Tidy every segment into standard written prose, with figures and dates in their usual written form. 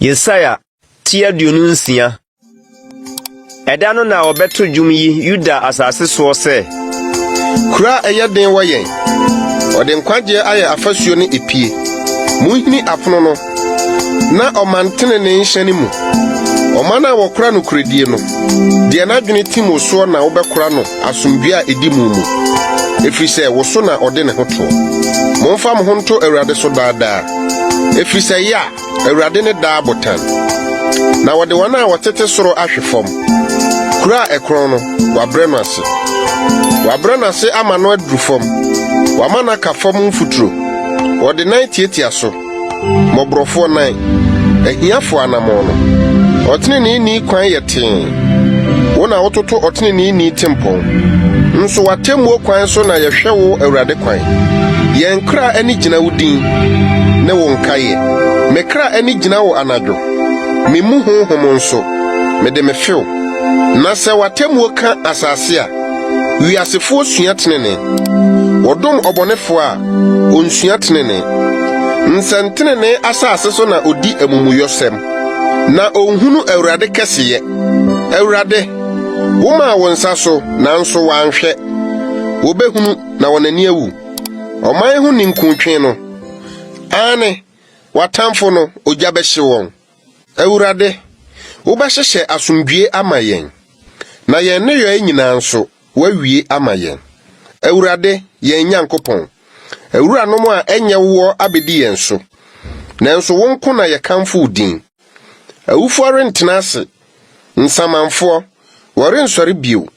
Yesaya tia dununsia. Edano na obeto dwum yi Yuda asase so se. Kura eyeden wo yen. Ode nkwaje aye afasuo ne epie. Muhini apono no. Na omantene ne nhyane mu. Omana wo kura no kuredie no. De na dwene timo so na wo bekura no asomdua edimu mu. Efrise wo so na ode ne hoto. Momfa mo honto Awurade so daadaa. Efrise ya Awurade ne daa botan. Na wode wana wotete soro ahwefom. Kura ekron no wabre no ase. Wabre no ase ama no adurufom. Wamana ka fom mfuturo. Wode nan tietia so. Mobrofo nan. Ehiafo anamo no. Otene ni kwan yeten. Wona wototo otene ni tempon. Nso watemwo kwan so na yehwe wo Awurade kwan. Yen kra ani gina wudin. Ne wo nkaye. Me kra ani gina wo anadwo. Me mu honhom nso. Me de me few. Na se watemwo ka asase a. Wiasefo sua tenene. Wodom obonefo a onsua tenene. Nsentenene asase so na odi amumuyosem. Na onhunu Awurade keseye. Awurade woma wonsa so nanso wanhwe. Wobehunu na wonani awu. Oman hu ninkuntwe no. Ane watamfo no ogya behye won. Awurade wobɛhyehyɛ asomdwie ama yen. Na yen ne yɛ nyina nso wawie ama yen. Awurade yen Nyankopɔn. Awura no mo a enye wo abedi yen so. Nanso wonko na yekamfo din. Awufo rentena ase. Nsamanfo wɔrensɔre bio.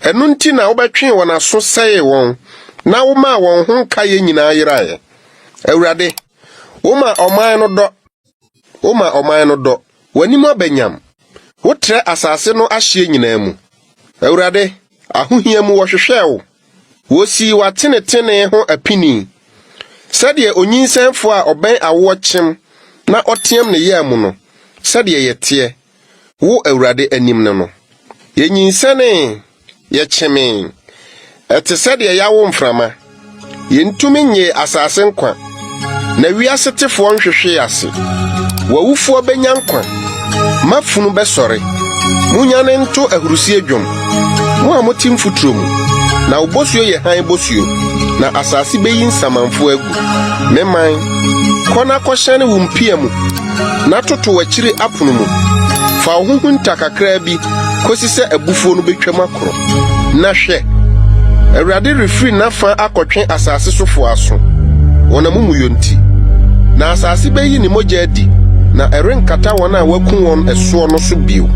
Ɛno nti na wobɛtwe wɔn aso sɛe wɔn. Na woma wɔn ho kaye nyinaa yerae. Awurade woma ɔman no dɔ. Woma ɔman no dɔ. W'anim abanyam. Wotrɛ asase no ahye nyinaa mu. Awurade ahohia mu wɔhwehwɛ wo. Wosi watenetene ho apini. Sɛdeɛ onyinsenfo a ɔbɛn awo kyem na ɔteam ne yɛ mu no. Sɛdeɛ yɛteɛ wo Awurade anim no. Yenyinsane yɛkyeme. Ɛte sɛdeɛ yawo mframa. Yentumi nye asase nkwa. Na wiase tefo nhwehwe ase. Wawufo benya nkwa. Mafunu besore. Munyane nto ahurusie dwom. Mo a motim futuro mu. Na obosuo ye han bosuo. Na asase beyi nsamanfo agu. Meman kona kohyane wumpia mu. Na toto wachire apono mu. Fa huhunta kakra bi kosi se abufuo no betwam akoro. Na hwe Awurade refri nafa akotwe asase sofo aso. Wona mumuyonti. Na asase beyi ni mogya adi. Na erenkata wona waku won eso no so bio.